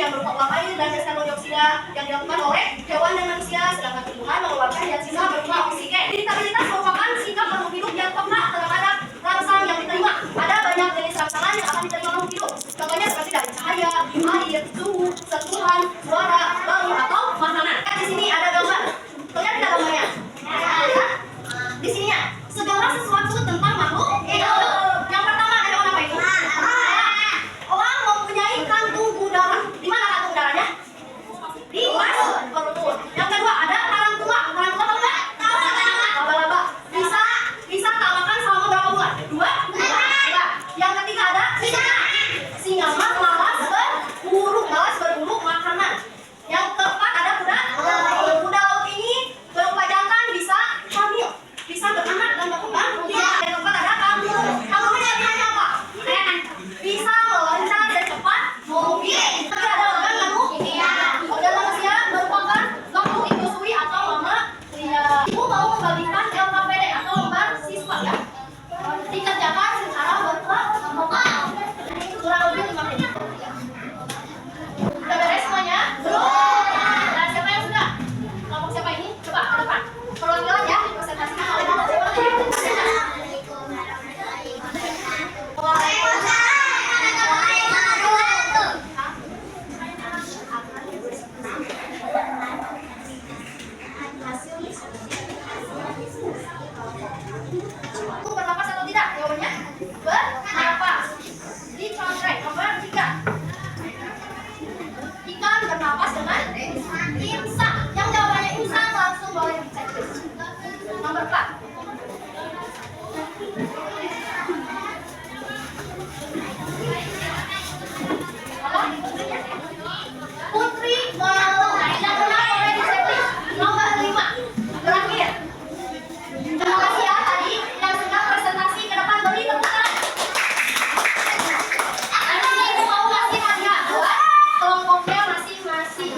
yang berupa uap air dan gas karbon dioksida yang dilakukan oleh hewan dan manusia, sedangkan tumbuhan mengeluarkan gas sisa berupa oksigen. Stabilitas merupakan sikap makhluk hidup yang peka terhadap rangsang yang diterima. Ada banyak jenis rangsangan yang akan diterima makhluk hidup. Contohnya seperti dari cahaya, air, suhu, sentuhan, suara, bau, atau makanan. Di sini ada gambar. Lihat tidak gambarnya? Lihat di sini ya. Segala sesuatu tentang makhluk hidup. Yang pertama ada hewan apa itu? Orang mempunyai kantung udara. Di mana kantung udaranya? Di perut. Yang kedua ada tarantula. Tarantula tahu nggak? Laba-laba. Bisa tak makan selama berapa bulan? 2. Yang ketiga ada singa malas berburu makanan. Yang keempat ada kuda. Kuda laut ini berupa jantan, bisa hamil, bisa beranak dan berkembang. Yang keempat ada kanguru. Kanguru ini artinya apa? Bisa meloncat secepat mungkin. Tapi ada organ manusia. Organ manusia merupakan makhluk industri atau mammalian. Ibu mau membagikan LKPD atau lembar siswa ya? Dikerjakan secara berkelompok. Kurang lebih 5 menit. Udah beres semuanya? Belum. Nah, siapa yang sudah? Kelompok siapa ini? Coba ke depan. Perwakilan ya, presentasikan oleh kelompok siapa? Bernapas atau tidak? Jawabannya bernapas. Dicontrek nomor 3. Ikan bernapas dengan insang. Yang jawabannya insang langsung boleh dicek. Nomor 4. Putri malu. Yang benar boleh dicek. Nomor 5. Terakhir. Terima kasih ya tadi yang sudah presentasi. Ke depan beri tepuk tangan. Nanti ibu mau kasih hadiah buat kelompoknya masing-masing.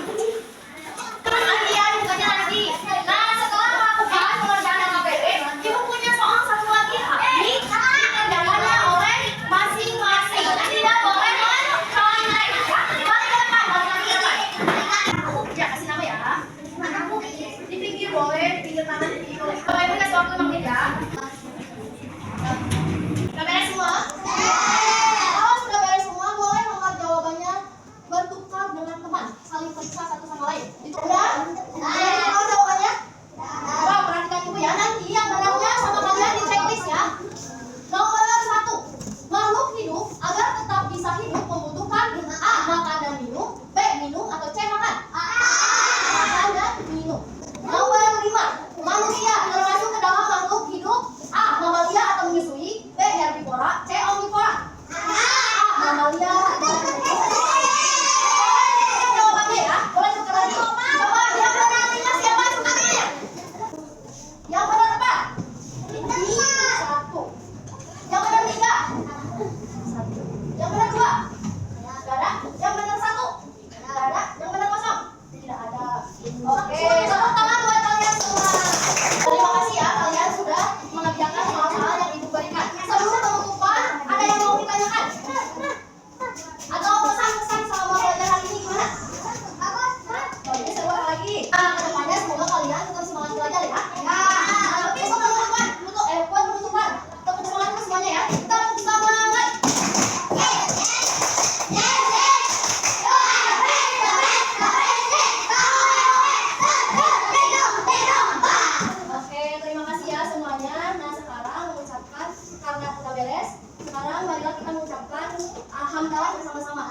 Hadiah bukannya lagi. Nah, setelah melakukan pengerjaan LKPD, ibu punya soal satu lagi. Ini dikerjakannya oleh masing-masing. Tidak boleh mencontek. Balik ke depan, balik lagi ke depan. Ya, kasih nama ya. Di pinggir boleh, di pinggir kanan, di pinggir boleh. Kalau ibu kasih waktu 5 menit ya. Udah beres semua? Kalau sudah beres semua, boleh nomor jawabannya bertukar dengan teman, saling periksa satu sama lain. Itu udah? Tahu jawabannya? Coba perhatikan ibu ya. Nanti yang benarnya sama kalian di checklist ya. Nomor 1, makhluk hidup agar tetap bisa hidup membutuhkan A. Makan dan minum, B. Minum atau C. Makan. Makan dan minum. Nomor 5, manusia termasuk ke dalam makhluk hidup A. Mamalia atau menyusui, B. Herbivora, C. Omnivora. A. Mamalia. Jawabannya ya, boleh tukar lagi. Coba yang benarnya siapa? Tukar. Yang benar apa? 1. Yang benar 3. 1. Yang benar 2. Tidak ada. Yang benar 1. Tidak ada. Yang benar kosong. Tidak ada. Oke, tepuk tangan buat kalian semua. Terima kasih ya kalian sudah mengerjakan hal-hal yang ibu berikan. Sebelum penutupan, ada yang mau ditanyakan? Atau pesan-pesan selama belajar hari ini gimana? Oke, seru lagi. Kedepannya semoga kalian tetap semangat belajar ya. Oke, buat penutupan. Tepuk semangat semuanya ya. Tepuk semangat. Oke, terima kasih ya semuanya. Nah, sekarang mengucapkan karena udah beres. Sekarang marilah kita mengucapkan alhamdulillah bersama-sama.